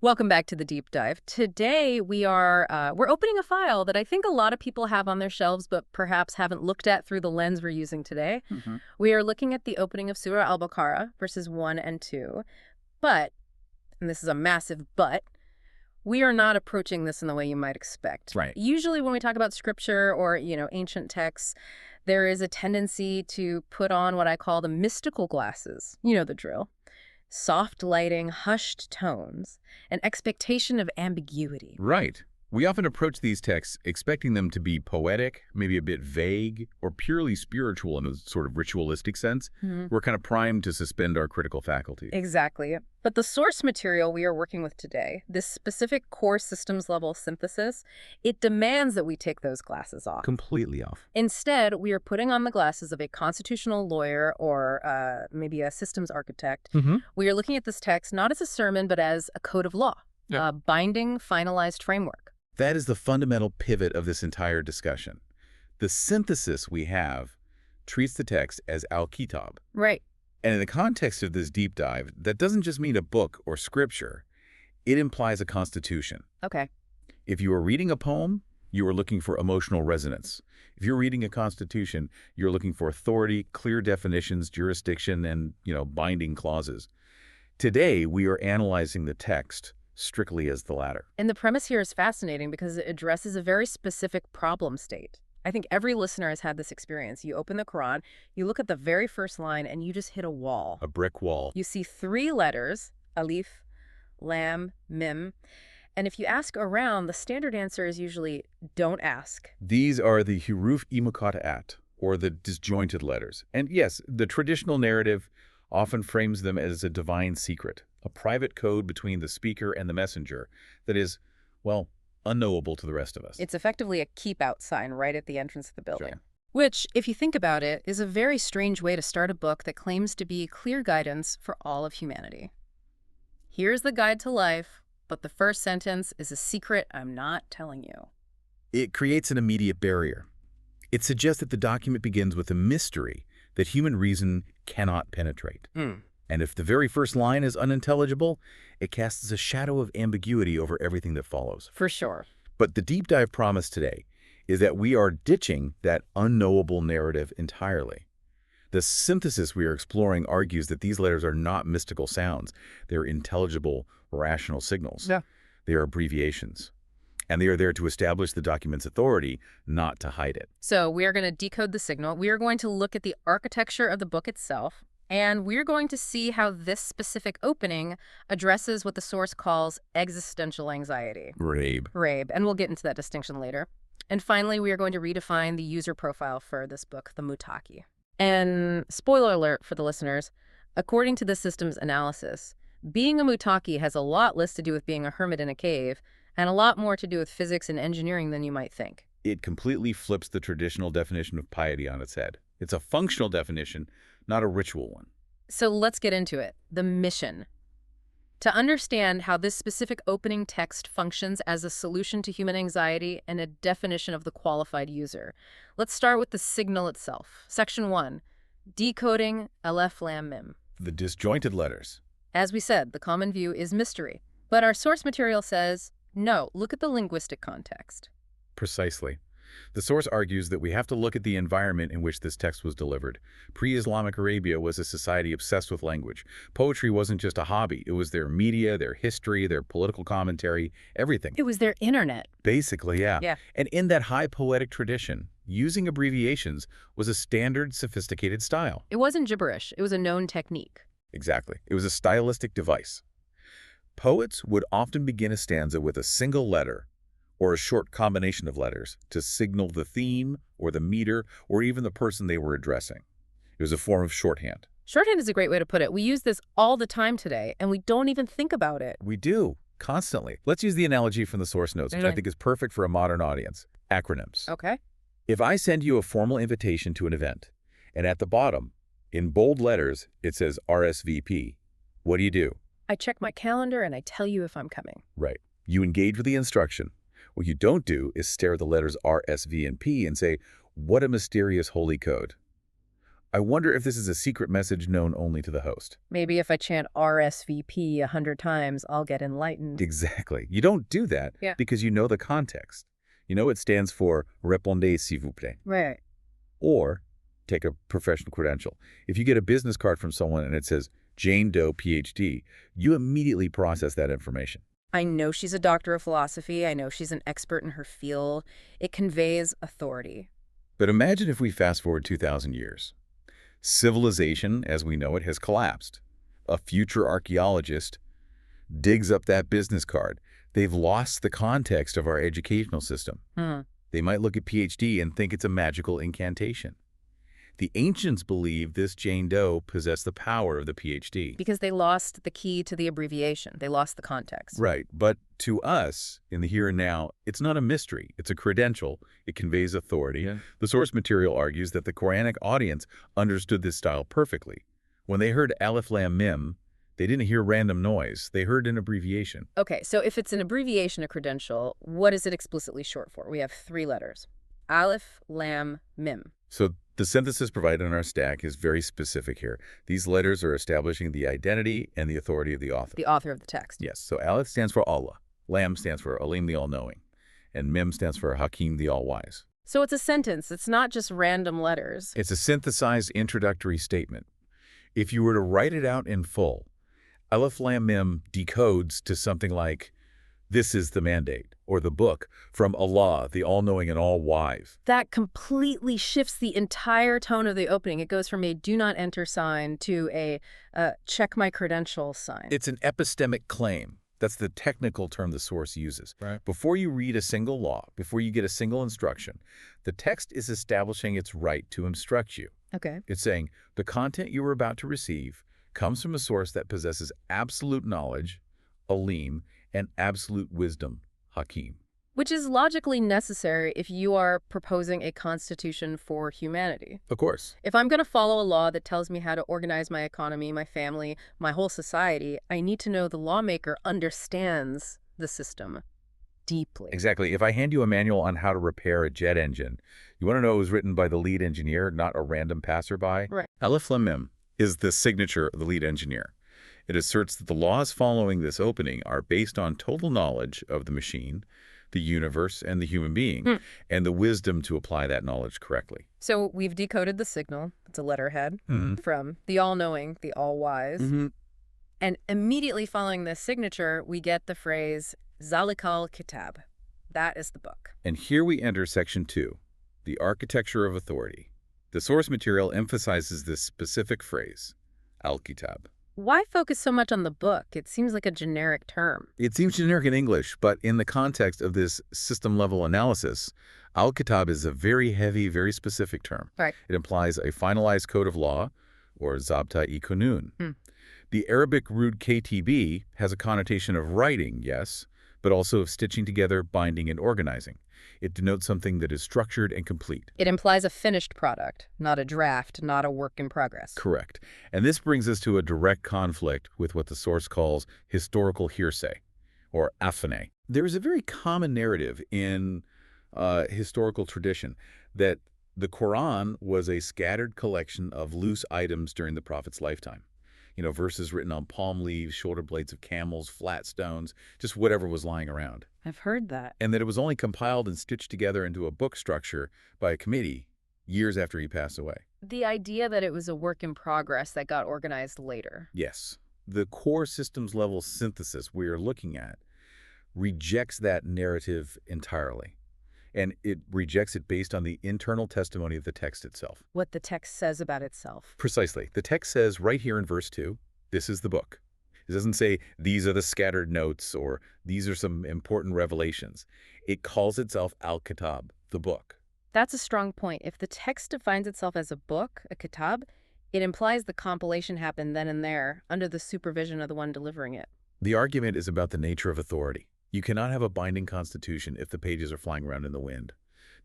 Welcome back to the deep dive. Today we're opening a file that I think a lot of people have on their shelves, but perhaps haven't looked at through the lens we're using today. We are looking at the opening of Surah al-Baqarah, verses 1 and 2. But, and this is a massive but, we are not approaching this in the way you might expect. Right. Usually when we talk about scripture or, ancient texts, there is a tendency to put on what I call the mystical glasses. You know the drill. Soft lighting, hushed tones, an expectation of ambiguity. Right. We often approach these texts expecting them to be poetic, maybe a bit vague, or purely spiritual in a sort of ritualistic sense. We're kind of primed to suspend our critical faculty. Exactly. But the source material we are working with today, this specific core systems level synthesis, it demands that we take those glasses off. Completely off. Instead, we are putting on the glasses of a constitutional lawyer or maybe a systems architect. We are looking at this text not as a sermon, but as a code of law, a binding, finalized framework. That is the fundamental pivot of this entire discussion. The synthesis we have treats the text as al-kitab. Right. And in the context of this deep dive, that doesn't just mean a book or scripture. It implies a constitution. Okay. If you are reading a poem, you are looking for emotional resonance. If you're reading a constitution, you're looking for authority, clear definitions, jurisdiction, and, binding clauses. Today, we are analyzing the text strictly as the latter. And the premise here is fascinating because it addresses a very specific problem state. I think every listener has had this experience. You open the Quran, you look at the very first line, and you just hit a wall. A brick wall. You see 3 letters, alif, lam, mim. And if you ask around, the standard answer is usually don't ask. These are the huruf-i muqatta'at, or the disjointed letters. And yes, the traditional narrative often frames them as a divine secret, a private code between the speaker and the messenger that is, well, unknowable to the rest of us. It's effectively a keep out sign right at the entrance of the building. Sure. Which, if you think about it, is a very strange way to start a book that claims to be clear guidance for all of humanity. Here's the guide to life, but the first sentence is a secret I'm not telling you. It creates an immediate barrier. It suggests that the document begins with a mystery that human reason cannot penetrate. And if the very first line is unintelligible, it casts a shadow of ambiguity over everything that follows. For sure. But the deep dive promise today is that we are ditching that unknowable narrative entirely. The synthesis we are exploring argues that these letters are not mystical sounds. They're intelligible, rational signals. They are abbreviations. And they are there to establish the document's authority, not to hide it. So we are going to decode the signal. We are going to look at the architecture of the book itself. And we're going to see how this specific opening addresses what the source calls existential anxiety. Rabe. And we'll get into that distinction later. And finally, we are going to redefine the user profile for this book, the Mutaki. And spoiler alert for the listeners, according to the system's analysis, being a Mutaki has a lot less to do with being a hermit in a cave and a lot more to do with physics and engineering than you might think. It completely flips the traditional definition of piety on its head. It's a functional definition, not a ritual one. So let's get into it. The mission. To understand how this specific opening text functions as a solution to human anxiety and a definition of the qualified user, let's start with the signal itself. Section 1, decoding alef lam mim. The disjointed letters. As we said, the common view is mystery. But our source material says, no, look at the linguistic context. Precisely. The source argues that we have to look at the environment in which this text was delivered. Pre-Islamic Arabia was a society obsessed with language. Poetry wasn't just a hobby. It was their media, their history, their political commentary, everything. It was their internet. Basically, yeah. Yeah. And in that high poetic tradition, using abbreviations was a standard, sophisticated style. It wasn't gibberish. It was a known technique. Exactly. It was a stylistic device. Poets would often begin a stanza with a single letter or a short combination of letters to signal the theme or the meter or even the person they were addressing. It was a form of shorthand. Shorthand is a great way to put it. We use this all the time today, and we don't even think about it. We do, constantly. Let's use the analogy from the source notes, which I think is perfect for a modern audience. Acronyms. Okay. If I send you a formal invitation to an event, and at the bottom, in bold letters, it says RSVP, what do? I check my calendar and I tell you if I'm coming. Right. You engage with the instruction. What you don't do is stare at the letters R, S, V, and P and say, what a mysterious holy code. I wonder if this is a secret message known only to the host. Maybe if I chant RSVP 100 times, I'll get enlightened. Exactly. You don't do that because you know the context. You know it stands for répondez s'il vous plaît. Right. Or take a professional credential. If you get a business card from someone and it says Jane Doe, PhD, you immediately process that information. I know she's a doctor of philosophy. I know she's an expert in her field. It conveys authority. But imagine if we fast forward 2,000 years. Civilization, as we know it, has collapsed. A future archaeologist digs up that business card. They've lost the context of our educational system. They might look at PhD and think it's a magical incantation. The ancients believed this Jane Doe possessed the power of the PhD. Because they lost the key to the abbreviation. They lost the context. Right. But to us, in the here and now, it's not a mystery. It's a credential. It conveys authority. The source material argues that the Quranic audience understood this style perfectly. When they heard Alif Lam Mim, they didn't hear random noise. They heard an abbreviation. Okay, so if it's an abbreviation, a credential, what is it explicitly short for? We have 3 letters. Alif Lam Mim. So the synthesis provided in our stack is very specific here. These letters are establishing the identity and the authority of the author. The author of the text. Yes. So Alif stands for Allah. Lam stands for Alim, the all-knowing. And Mim stands for Hakim, the all-wise. So it's a sentence. It's not just random letters. It's a synthesized introductory statement. If you were to write it out in full, Alif Lam Mim decodes to something like, this is the mandate, or the book, from Allah, the all-knowing and all-wise. That completely shifts the entire tone of the opening. It goes from a do not enter sign to a check my credentials sign. It's an epistemic claim. That's the technical term the source uses. Right. Before you read a single law, before you get a single instruction, the text is establishing its right to instruct you. Okay. It's saying the content you are about to receive comes from a source that possesses absolute knowledge, Alim, and absolute wisdom, Hakim. Which is logically necessary if you are proposing a constitution for humanity. Of course. If I'm going to follow a law that tells me how to organize my economy, my family, my whole society, I need to know the lawmaker understands the system deeply. Exactly. If I hand you a manual on how to repair a jet engine, you want to know it was written by the lead engineer, not a random passerby? Right. Alif Lam Mim is the signature of the lead engineer. It asserts that the laws following this opening are based on total knowledge of the machine, the universe, and the human being, and the wisdom to apply that knowledge correctly. So we've decoded the signal. It's a letterhead from the all-knowing, the all-wise. And immediately following this signature, we get the phrase, Zalikal Kitab. That is the book. And here we enter Section 2, the architecture of authority. The source material emphasizes this specific phrase, Al-Kitab. Why focus so much on the book? It seems like a generic term. It seems generic in English, but in the context of this system-level analysis, Al-Kitab is a very heavy, very specific term. Right. It implies a finalized code of law, or Zabta-i-Qanun. The Arabic root KTB has a connotation of writing, yes, but also of stitching together, binding, and organizing. It denotes something that is structured and complete. It implies a finished product, not a draft, not a work in progress. Correct. And this brings us to a direct conflict with what the source calls historical hearsay, or afane. There is a very common narrative in historical tradition that the Quran was a scattered collection of loose items during the Prophet's lifetime. You know, verses written on palm leaves, shoulder blades of camels, flat stones, just whatever was lying around. I've heard that. And that it was only compiled and stitched together into a book structure by a committee years after he passed away. The idea that it was a work in progress that got organized later. Yes. The core systems level synthesis we are looking at rejects that narrative entirely. And it rejects it based on the internal testimony of the text itself. What the text says about itself. Precisely. The text says right here in verse 2, this is the book. It doesn't say these are the scattered notes or these are some important revelations. It calls itself Al-Kitab, the book. That's a strong point. If the text defines itself as a book, a kitab, it implies the compilation happened then and there under the supervision of the one delivering it. The argument is about the nature of authority. You cannot have a binding constitution if the pages are flying around in the wind.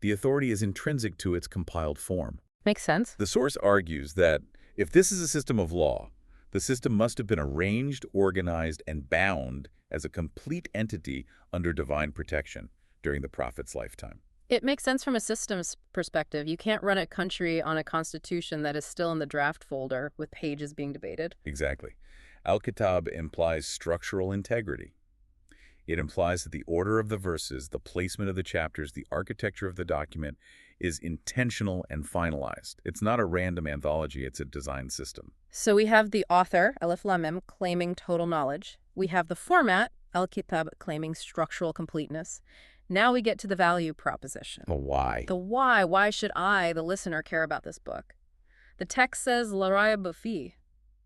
The authority is intrinsic to its compiled form. Makes sense. The source argues that if this is a system of law, the system must have been arranged, organized, and bound as a complete entity under divine protection during the Prophet's lifetime. It makes sense from a systems perspective. You can't run a country on a constitution that is still in the draft folder with pages being debated. Exactly. Al-Kitab implies structural integrity. It implies that the order of the verses, the placement of the chapters, the architecture of the document is intentional and finalized. It's not a random anthology, it's a design system. So we have the author, Alif Lam Mim, claiming total knowledge. We have the format, Al-Kitab, claiming structural completeness. Now we get to the value proposition. The why. The why. Why should I, the listener, care about this book? The text says, La rayba fi.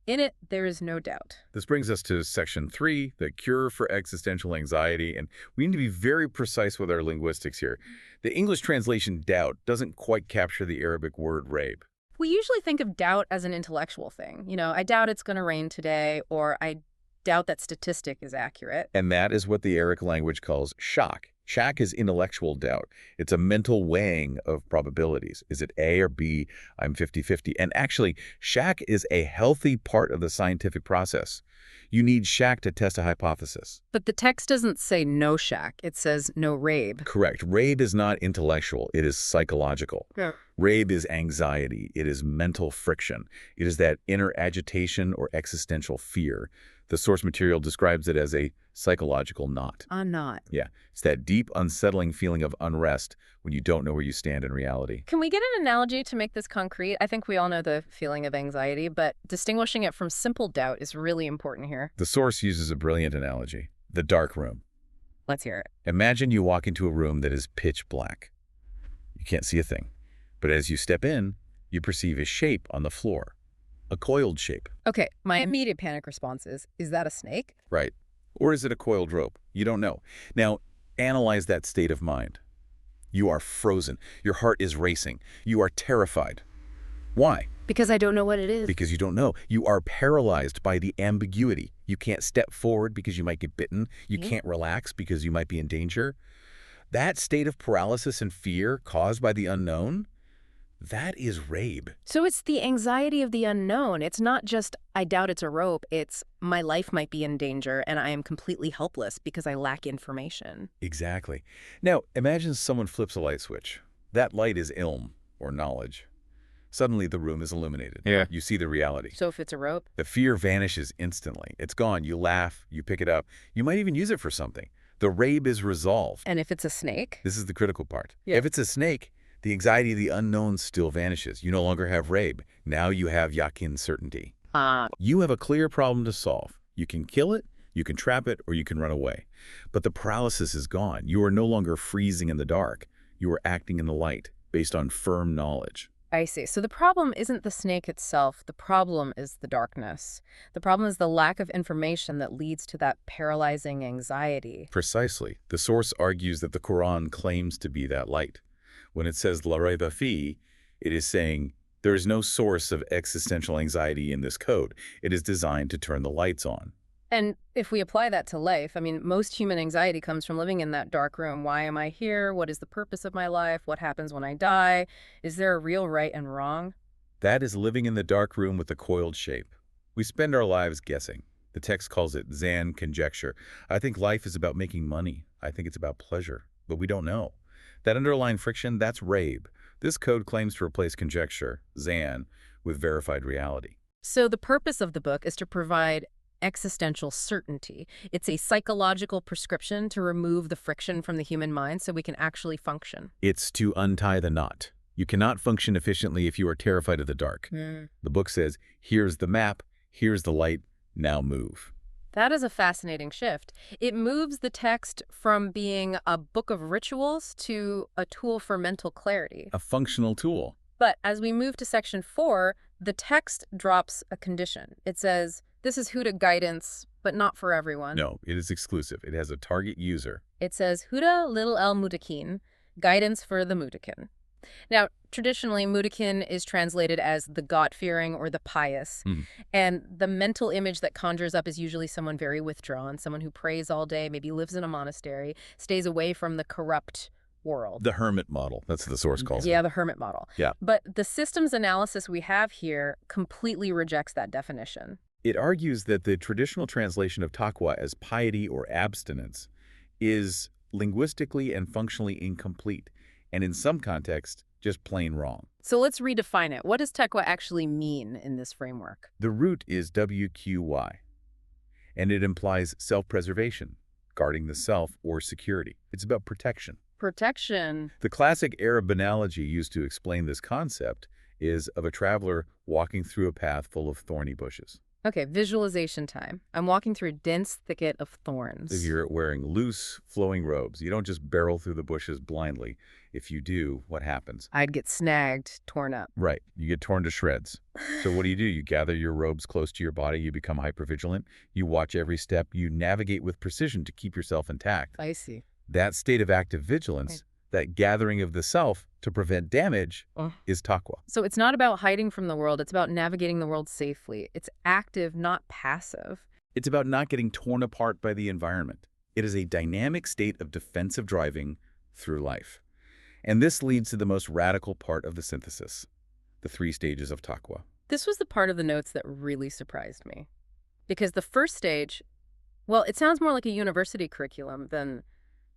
In it, there is no doubt. This brings us to Section 3, the cure for existential anxiety, and we need to be very precise with our linguistics here. The English translation doubt doesn't quite capture the Arabic word rayb. We usually think of doubt as an intellectual thing. You know, I doubt it's going to rain today, or I doubt that statistic is accurate. And that is what the Arabic language calls shock. Shock is intellectual doubt. It's a mental weighing of probabilities. Is it A or B? I'm 50-50. And actually, shock is a healthy part of the scientific process. You need shock to test a hypothesis. But the text doesn't say no shack. It says no rabe. Correct. Rabe is not intellectual. It is psychological. Yeah. Rabe is anxiety. It is mental friction. It is that inner agitation or existential fear. The source material describes it as a psychological knot. A knot. Yeah, it's that deep, unsettling feeling of unrest when you don't know where you stand in reality. Can we get an analogy to make this concrete? I think we all know the feeling of anxiety, but distinguishing it from simple doubt is really important here. The source uses a brilliant analogy, the dark room. Let's hear it. Imagine you walk into a room that is pitch black. You can't see a thing. But as you step in, you perceive a shape on the floor, a coiled shape. Okay, my immediate panic response is that a snake? Right. Or is it a coiled rope? You don't know. Now, analyze that state of mind. You are frozen. Your heart is racing. You are terrified. Why? Because I don't know what it is. Because you don't know. You are paralyzed by the ambiguity. You can't step forward because you might get bitten. You can't relax because you might be in danger. That state of paralysis and fear caused by the unknown, that is rabe. So it's the anxiety of the unknown. It's not just, I doubt it's a rope. It's, my life might be in danger and I am completely helpless because I lack information. Exactly. Now, imagine someone flips a light switch. That light is ilm, or knowledge. Suddenly, the room is illuminated. Yeah. You see the reality. So if it's a rope? The fear vanishes instantly. It's gone. You laugh. You pick it up. You might even use it for something. The rabe is resolved. And if it's a snake? This is the critical part. Yeah. If it's a snake, the anxiety of the unknown still vanishes. You no longer have rabe. Now you have yakin certainty. You have a clear problem to solve. You can kill it, you can trap it, or you can run away. But the paralysis is gone. You are no longer freezing in the dark. You are acting in the light, based on firm knowledge. I see. So the problem isn't the snake itself. The problem is the darkness. The problem is the lack of information that leads to that paralyzing anxiety. Precisely. The source argues that the Quran claims to be that light. When it says la rayba fi, it is saying there is no source of existential anxiety in this code. It is designed to turn the lights on. And if we apply that to life, I mean, most human anxiety comes from living in that dark room. Why am I here? What is the purpose of my life? What happens when I die? Is there a real right and wrong? That is living in the dark room with a coiled shape. We spend our lives guessing. The text calls it Zan conjecture. I think life is about making money. I think it's about pleasure. But we don't know. That underlying friction, that's rabe. This code claims to replace conjecture, Zan, with verified reality. So the purpose of the book is to provide existential certainty. It's a psychological prescription to remove the friction from the human mind so we can actually function. It's to untie the knot. You cannot function efficiently if you are terrified of the dark. The book says, here's the map, here's the light, now move. That is a fascinating shift. It moves the text from being a book of rituals to a tool for mental clarity. A functional tool. But as we move to Section 4, the text drops a condition. It says, this is Huda guidance, but not for everyone. No, it is exclusive. It has a target user. It says, Huda lil el mutakin, guidance for the mutakin. Now, traditionally, mutakin is translated as the God-fearing or the pious. And the mental image that conjures up is usually someone very withdrawn, someone who prays all day, maybe lives in a monastery, stays away from the corrupt world. The hermit model. That's what the source calls it. Yeah, the hermit model. Yeah. But the systems analysis we have here completely rejects that definition. It argues that the traditional translation of taqwa as piety or abstinence is linguistically and functionally incomplete. and in some contexts, just plain wrong. So let's redefine it. What does taqwa actually mean in this framework? The root is WQY, and it implies self-preservation, guarding the self or security. It's about protection. Protection. The classic Arab analogy used to explain this concept is of a traveler walking through a path full of thorny bushes. Okay, visualization time. I'm walking through a dense thicket of thorns. If you're wearing loose, flowing robes, you don't just barrel through the bushes blindly. If you do, what happens? I'd get snagged, torn up. Right. You get torn to shreds. So what do? You gather your robes close to your body. You become hypervigilant. You watch every step. You navigate with precision to keep yourself intact. I see. That state of active vigilance, that gathering of the self to prevent damage, is taqwa. So it's not about hiding from the world. It's about navigating the world safely. It's active, not passive. It's about not getting torn apart by the environment. It is a dynamic state of defensive driving through life. And this leads to the most radical part of the synthesis, the 3 stages of taqwa. This was the part of the notes that really surprised me. Because the first stage, well, it sounds more like a university curriculum than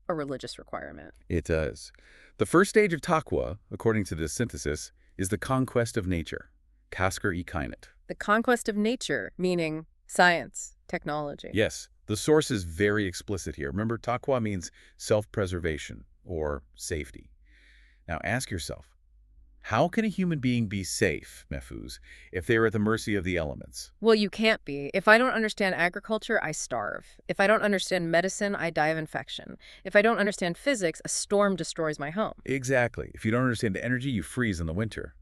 a religious requirement. It does. The first stage of taqwa, according to this synthesis, is the conquest of nature, kasker-i-kainat. The conquest of nature, meaning science, technology. Yes, the source is very explicit here. Remember, taqwa means self-preservation or safety. Now ask yourself, how can a human being be safe, Mehfooz, if they are at the mercy of the elements? Well, you can't be. If I don't understand agriculture, I starve. If I don't understand medicine, I die of infection. If I don't understand physics, a storm destroys my home. Exactly. If you don't understand energy, you freeze in the winter.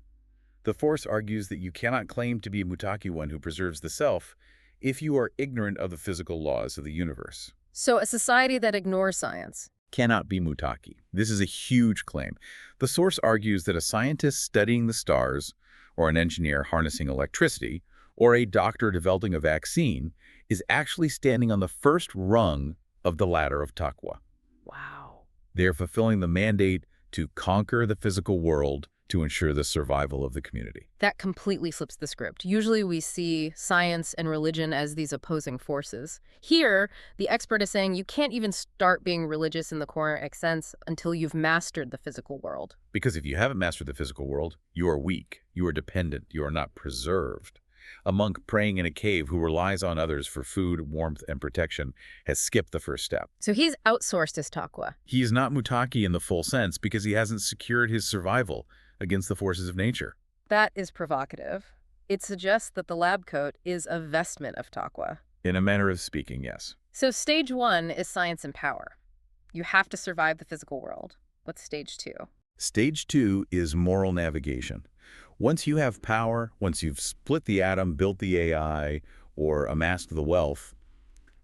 The Force argues that you cannot claim to be a mutaki one who preserves the self if you are ignorant of the physical laws of the universe. So a society that ignores science Cannot be mutaki. This is a huge claim. The source argues that a scientist studying the stars, or an engineer harnessing electricity, or a doctor developing a vaccine is actually standing on the first rung of the ladder of taqwa. Wow. They are fulfilling the mandate to conquer the physical world to ensure the survival of the community. That completely flips the script. Usually we see science and religion as these opposing forces. Here, the expert is saying you can't even start being religious in the Quranic sense until you've mastered the physical world. Because if you haven't mastered the physical world, you are weak, you are dependent, you are not preserved. A monk praying in a cave who relies on others for food, warmth, and protection has skipped the first step. So he's outsourced his taqwa. He is not mutaki in the full sense because he hasn't secured his survival against the forces of nature. That is provocative. It suggests that the lab coat is a vestment of taqwa. In a manner of speaking, yes. So stage 1 is science and power. You have to survive the physical world. What's stage 2? Stage 2 is moral navigation. Once you have power, once you've split the atom, built the AI, or amassed the wealth,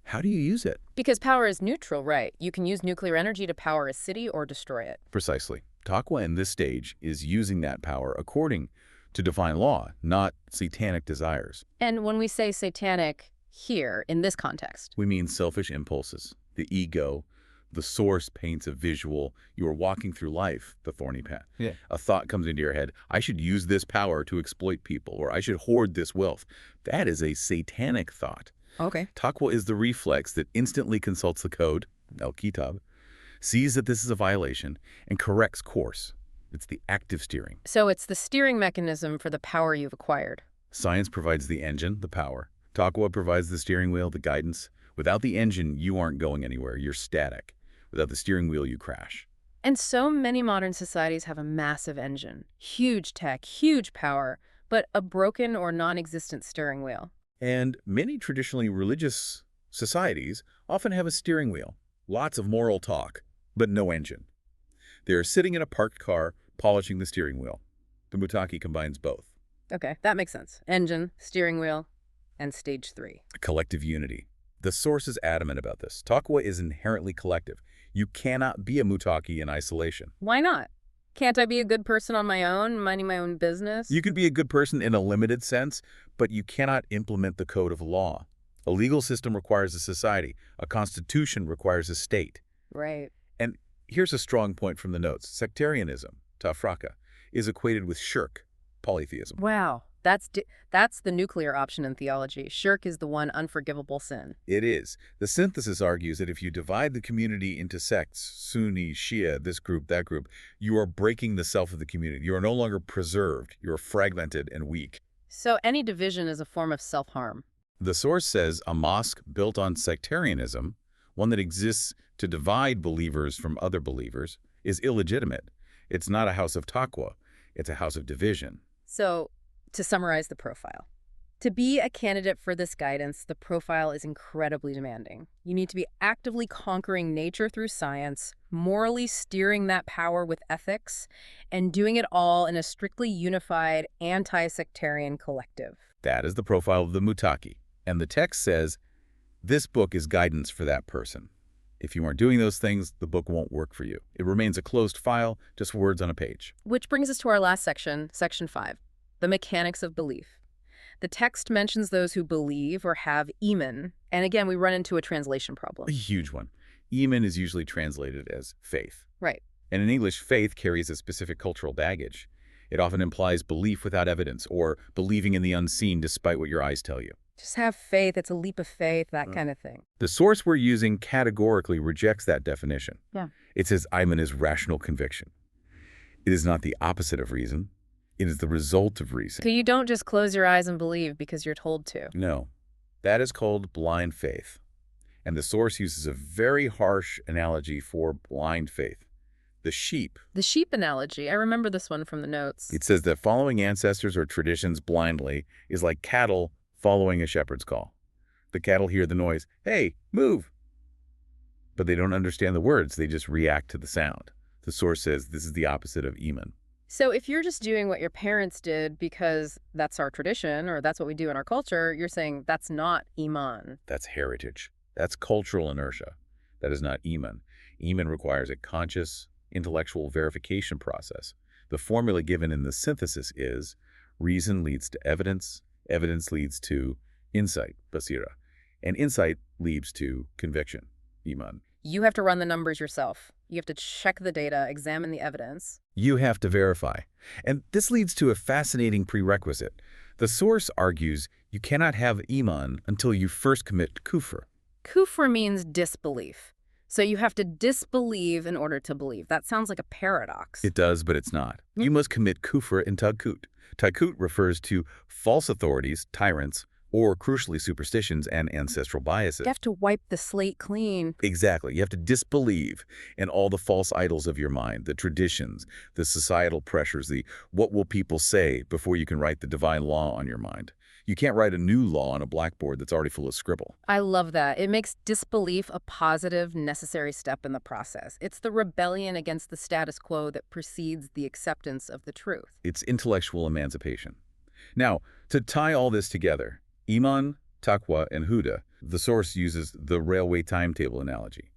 how do you use it? Because power is neutral, right? You can use nuclear energy to power a city or destroy it. Precisely. Taqwa in this stage is using that power according to divine law, not satanic desires. And when we say satanic here, in this context, We mean selfish impulses, the ego. The source paints a visual. You are walking through life, the thorny path. Yeah. A thought comes into your head, I should use this power to exploit people, or I should hoard this wealth. That is a satanic thought. okay. Taqwa is the reflex that instantly consults the code, al-Kitab, sees that this is a violation, and corrects course. It's the active steering. So it's the steering mechanism for the power you've acquired. Science provides the engine, the power. Taqwa provides the steering wheel, the guidance. Without the engine, you aren't going anywhere. You're static. Without the steering wheel, you crash. And so many modern societies have a massive engine, huge tech, huge power, but a broken or non-existent steering wheel. And many traditionally religious societies often have a steering wheel, lots of moral talk, but no engine. They're sitting in a parked car, polishing the steering wheel. The mutaki combines both. Okay, that makes sense. Engine, steering wheel, and stage 3. Collective unity. The source is adamant about this. Taqwa is inherently collective. You cannot be a mutaki in isolation. Why not? Can't I be a good person on my own, minding my own business? You can be a good person in a limited sense, but you cannot implement the code of law. A legal system requires a society. A constitution requires a state. Right. And here's a strong point from the notes. Sectarianism, tafraka, is equated with shirk, polytheism. Wow. That's the nuclear option in theology. Shirk is the one unforgivable sin. It is. The synthesis argues that if you divide the community into sects, Sunni, Shia, this group, that group, you are breaking the self of the community. You are no longer preserved. You are fragmented and weak. So any division is a form of self-harm. The source says a mosque built on sectarianism, one that exists to divide believers from other believers, is illegitimate. It's not a house of taqwa. It's a house of division. So, to summarize the profile, to be a candidate for this guidance, the profile is incredibly demanding. You need to be actively conquering nature through science, morally steering that power with ethics, and doing it all in a strictly unified, anti-sectarian collective. That is the profile of the Muttaqi. And the text says, this book is guidance for that person. If you aren't doing those things, the book won't work for you. It remains a closed file, just words on a page. Which brings us to our last section, section 5, the mechanics of belief. The text mentions those who believe or have iman, and again, we run into a translation problem. A huge one. Iman is usually translated as faith. Right. And in English, faith carries a specific cultural baggage. It often implies belief without evidence, or believing in the unseen despite what your eyes tell you. Just have faith, it's a leap of faith, that kind of thing. The source we're using categorically rejects that definition. Yeah. It says iman is rational conviction. It is not the opposite of reason. It is the result of reason. So you don't just close your eyes and believe because you're told to. No. That is called blind faith. And the source uses a very harsh analogy for blind faith. The sheep. The sheep analogy, I remember this one from the notes. It says that following ancestors or traditions blindly is like cattle following a shepherd's call. The cattle hear the noise, hey, move. But they don't understand the words, they just react to the sound. The source says this is the opposite of iman. So if you're just doing what your parents did because that's our tradition or that's what we do in our culture, you're saying that's not iman. That's heritage. That's cultural inertia. That is not iman. Iman requires a conscious, intellectual verification process. The formula given in the synthesis is reason leads to evidence, evidence leads to insight, basira, and insight leads to conviction, iman. You have to run the numbers yourself. You have to check the data, examine the evidence. You have to verify. And this leads to a fascinating prerequisite. The source argues you cannot have iman until you first commit kufr. Kufr means disbelief. So you have to disbelieve in order to believe. That sounds like a paradox. It does, but it's not. You must commit kufr and taghut. Taghut refers to false authorities, tyrants, or crucially superstitions and ancestral biases. You have to wipe the slate clean. Exactly. You have to disbelieve in all the false idols of your mind, the traditions, the societal pressures, the what will people say before you can write the divine law on your mind. You can't write a new law on a blackboard that's already full of scribble. I love that. It makes disbelief a positive, necessary step in the process. It's the rebellion against the status quo that precedes the acceptance of the truth. It's intellectual emancipation. Now, to tie all this together, iman, taqwa, and huda, the source uses the railway timetable analogy.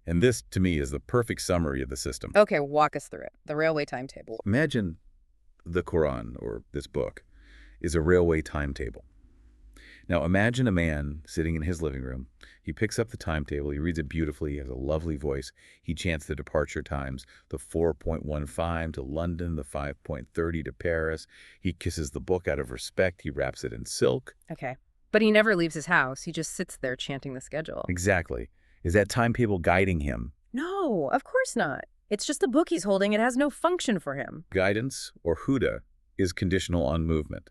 And this, to me, is the perfect summary of the system. Okay, walk us through it. The railway timetable. Imagine the Quran, or this book, is a railway timetable. Now imagine a man sitting in his living room. He picks up the timetable, he reads it beautifully, he has a lovely voice. He chants the departure times, the 4.15 to London, the 5.30 to Paris. He kisses the book out of respect, he wraps it in silk. Okay. But he never leaves his house. He just sits there chanting the schedule. Exactly. Is that timetable guiding him? No, of course not. It's just a book he's holding. It has no function for him. Guidance, or huda, is conditional on movement.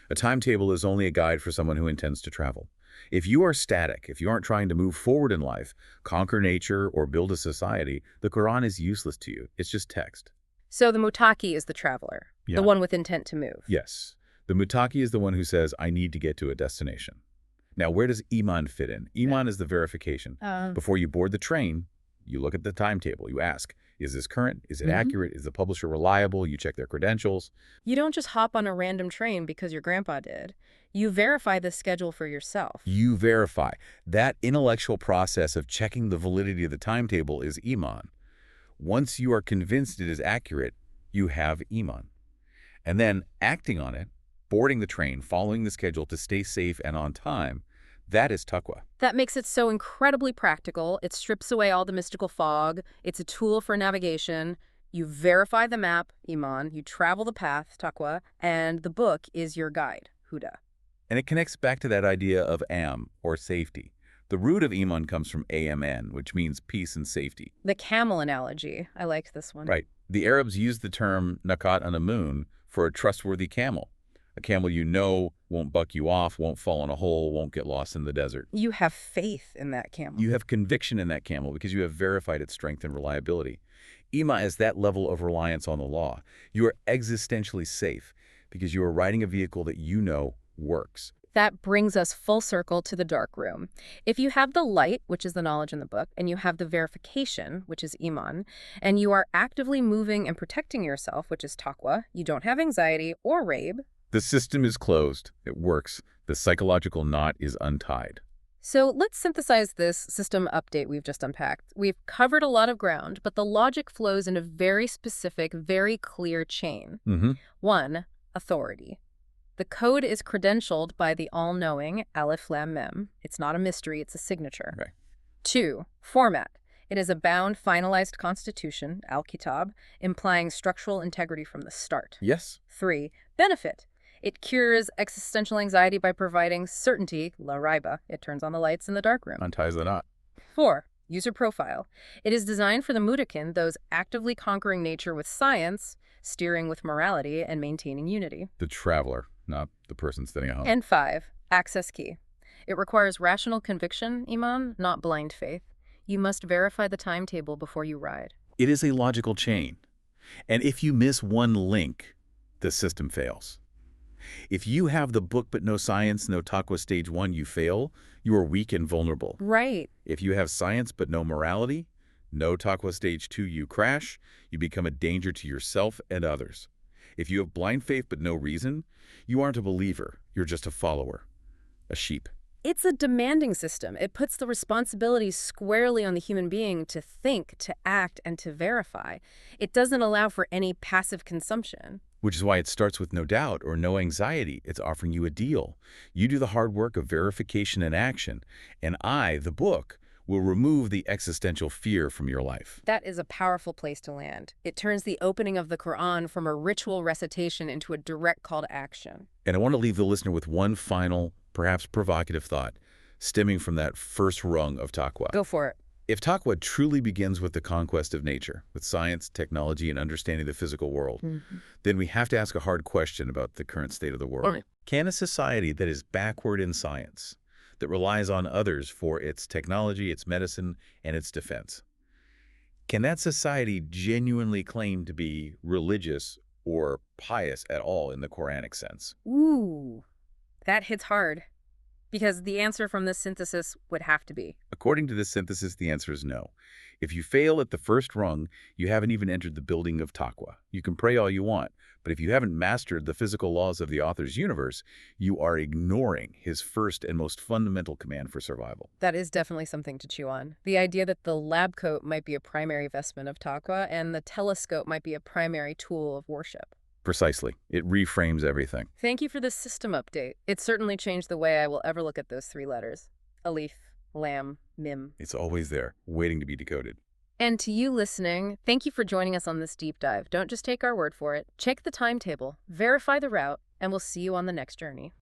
A timetable is only a guide for someone who intends to travel. If you are static, if you aren't trying to move forward in life, conquer nature, or build a society, the Quran is useless to you. It's just text. So the Muttaqi is the traveler, the one with intent to move. Yes. The Muttaqi is the one who says, I need to get to a destination. Now, where does iman fit in? Iman is the verification. Before you board the train, you look at the timetable. You ask, is this current? Is it accurate? Is the publisher reliable? You check their credentials. You don't just hop on a random train because your grandpa did. You verify the schedule for yourself. You verify. That intellectual process of checking the validity of the timetable is iman. Once you are convinced it is accurate, you have iman. And then acting on it, boarding the train, following the schedule to stay safe and on time, that is taqwa. That makes it so incredibly practical. It strips away all the mystical fog. It's a tool for navigation. You verify the map, Iman, you travel the path, Taqwa, and the book is your guide, Huda. And it connects back to that idea of am, or safety. The root of iman comes from amn, which means peace and safety. The camel analogy. I liked this one. Right. The Arabs used the term nakat on a moon for a trustworthy camel. A camel you know won't buck you off, won't fall in a hole, won't get lost in the desert. You have faith in that camel. You have conviction in that camel because you have verified its strength and reliability. Iman is that level of reliance on the law. You are existentially safe because you are riding a vehicle that you know works. That brings us full circle to the dark room. If you have the light, which is the knowledge in the book, and you have the verification, which is Iman, and you are actively moving and protecting yourself, which is Taqwa, you don't have anxiety or raib. The system is closed. It works. The psychological knot is untied. So let's synthesize this system update we've just unpacked. We've covered a lot of ground, but the logic flows in a very specific, very clear chain. 1, authority. The code is credentialed by the all-knowing Alif Lam Mem. It's not a mystery, it's a signature. Right. 2, format. It is a bound, finalized constitution, Al-Kitab, implying structural integrity from the start. Yes. 3, benefit. It cures existential anxiety by providing certainty, la raiba. It turns on the lights in the dark room. Unties the knot. 4, user profile. It is designed for the mutakin, those actively conquering nature with science, steering with morality, and maintaining unity. The traveler, not the person sitting at home. And 5, access key. It requires rational conviction, Iman, not blind faith. You must verify the timetable before you ride. It is a logical chain. And if you miss one link, the system fails. If you have the book but no science, no Taqwa stage 1, you fail. You are weak and vulnerable. Right. If you have science but no morality, no Taqwa stage 2, you crash. You become a danger to yourself and others. If you have blind faith but no reason, you aren't a believer. You're just a follower, a sheep. It's a demanding system. It puts the responsibility squarely on the human being to think, to act, and to verify. It doesn't allow for any passive consumption. Which is why it starts with no doubt or no anxiety. It's offering you a deal. You do the hard work of verification and action, and I, the book, will remove the existential fear from your life. That is a powerful place to land. It turns the opening of the Quran from a ritual recitation into a direct call to action. And I want to leave the listener with one final, perhaps provocative thought, stemming from that first rung of Taqwa. Go for it. If Taqwa truly begins with the conquest of nature, with science, technology, and understanding the physical world, then we have to ask a hard question about the current state of the world. Okay. Can a society that is backward in science, that relies on others for its technology, its medicine, and its defense, can that society genuinely claim to be religious or pious at all in the Quranic sense? Ooh, that hits hard. Because the answer from this synthesis would have to be. According to this synthesis, the answer is no. If you fail at the first rung, you haven't even entered the building of Taqwa. You can pray all you want, but if you haven't mastered the physical laws of the author's universe, you are ignoring his first and most fundamental command for survival. That is definitely something to chew on. The idea that the lab coat might be a primary vestment of Taqwa and the telescope might be a primary tool of worship. Precisely. It reframes everything. Thank you for this system update. It certainly changed the way I will ever look at those 3 letters. Alif, Lam, Mim. It's always there, waiting to be decoded. And to you listening, thank you for joining us on this deep dive. Don't just take our word for it. Check the timetable, verify the route, and we'll see you on the next journey.